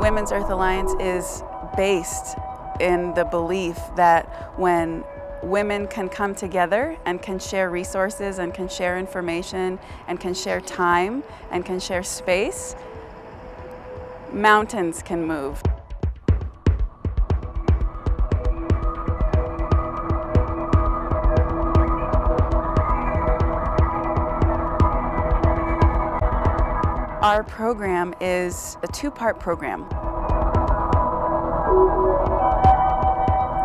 Women's Earth Alliance is based in the belief that when women can come together and can share resources and can share information and can share time and can share space, mountains can move. Our program is a two-part program.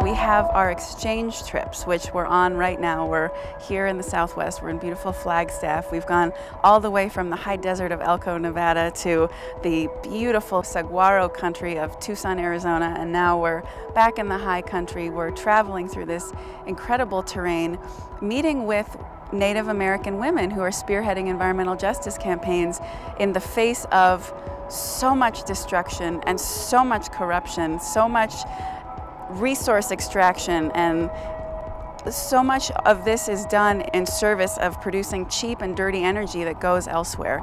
We have our exchange trips, which we're on right now. We're here in the Southwest. We're in beautiful Flagstaff. We've gone all the way from the high desert of Elko, Nevada to the beautiful saguaro country of Tucson, Arizona, and now we're back in the high country. We're traveling through this incredible terrain, meeting with Native American women who are spearheading environmental justice campaigns in the face of so much destruction and so much corruption, so much resource extraction, and so much of this is done in service of producing cheap and dirty energy that goes elsewhere.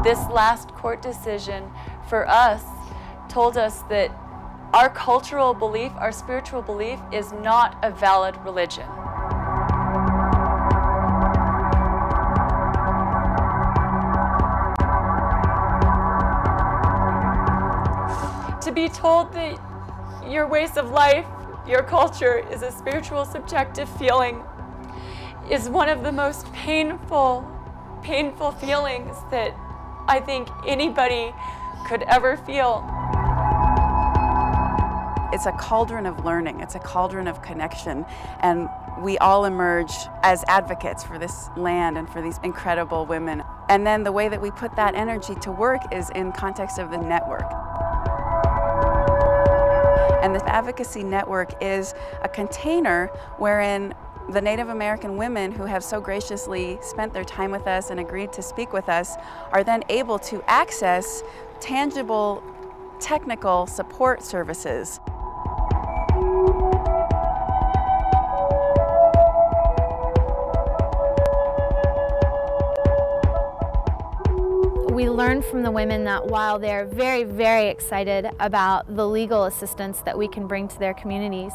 This last court decision for us told us that our cultural belief, our spiritual belief, is not a valid religion. To be told that your ways of life, your culture is a spiritual subjective feeling is one of the most painful feelings that I think anybody could ever feel. It's a cauldron of learning, it's a cauldron of connection, and we all emerge as advocates for this land and for these incredible women. And then the way that we put that energy to work is in context of the network. And the Advocacy Network is a container wherein the Native American women who have so graciously spent their time with us and agreed to speak with us are then able to access tangible technical support services. We learned from the women that while they're very, very excited about the legal assistance that we can bring to their communities,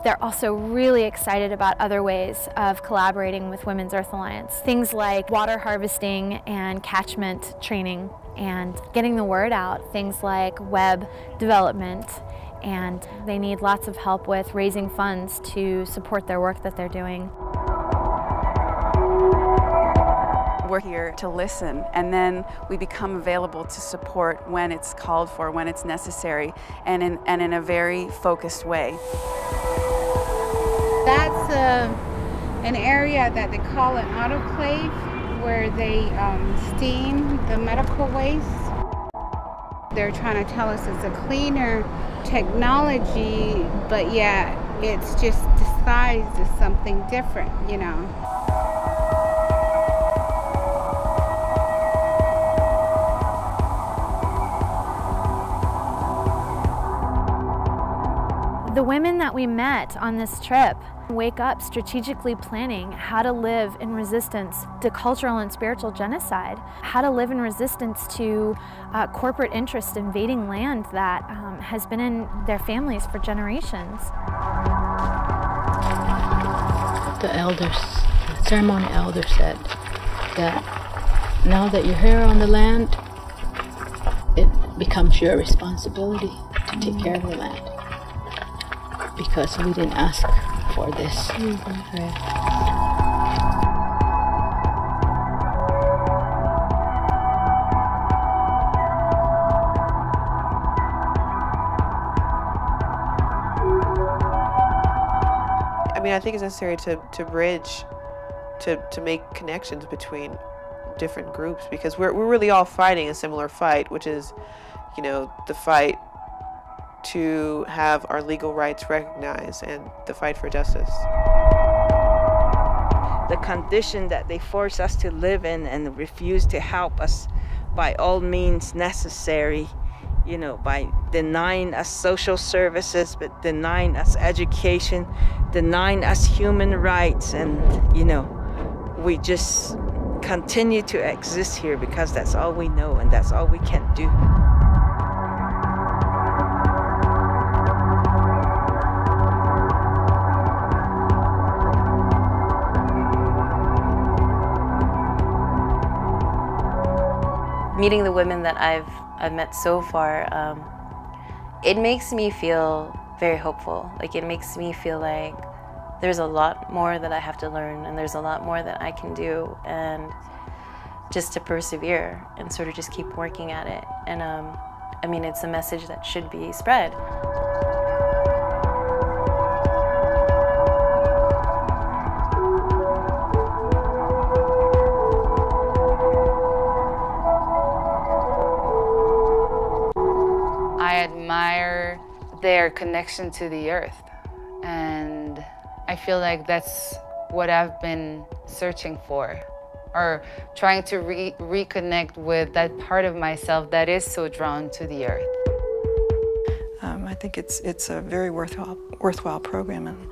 they're also really excited about other ways of collaborating with Women's Earth Alliance. Things like water harvesting and catchment training and getting the word out. Things like web development, and they need lots of help with raising funds to support their work that they're doing. We're here to listen, and then we become available to support when it's called for, when it's necessary, and in a very focused way. That's an area that they call an autoclave, where they steam the medical waste. They're trying to tell us it's a cleaner technology, but yet it's just disguised as something different, you know. The women that we met on this trip wake up strategically planning how to live in resistance to cultural and spiritual genocide, how to live in resistance to corporate interest invading land that has been in their families for generations. The elders, the ceremony elder said that now that you're here on the land, it becomes your responsibility to take care of the land. Because we didn't ask for this. Right. I mean, I think it's necessary to bridge, to make connections between different groups, because we're really all fighting a similar fight, which is, you know, the fight to have our legal rights recognized and the fight for justice. The condition that they force us to live in and refuse to help us by all means necessary, you know, by denying us social services, but denying us education, denying us human rights, and, you know, we just continue to exist here because that's all we know and that's all we can do. Meeting the women that I've met so far, it makes me feel very hopeful. Like, it makes me feel like there's a lot more that I have to learn and there's a lot more that I can do, and just to persevere and sort of just keep working at it. And I mean, it's a message that should be spread. I admire their connection to the earth, and I feel like that's what I've been searching for, or trying to reconnect with that part of myself that is so drawn to the earth. I think it's a very worthwhile program and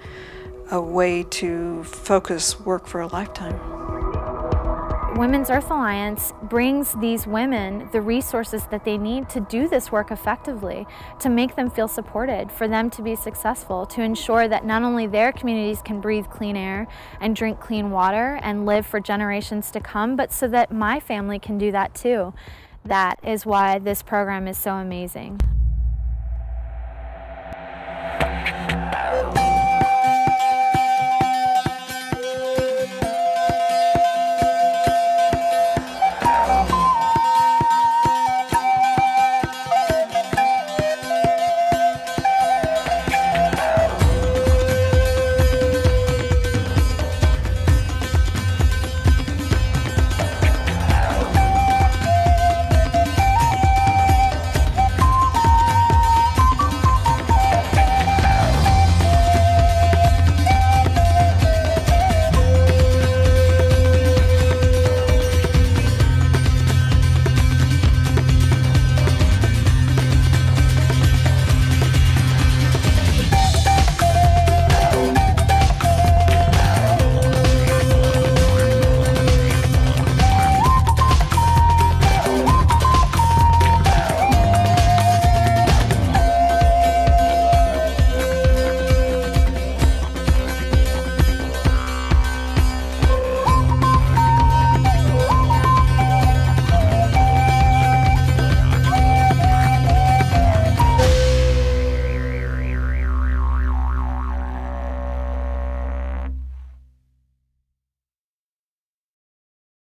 a way to focus work for a lifetime. Women's Earth Alliance brings these women the resources that they need to do this work effectively, to make them feel supported, for them to be successful, to ensure that not only their communities can breathe clean air and drink clean water and live for generations to come, but so that my family can do that too. That is why this program is so amazing.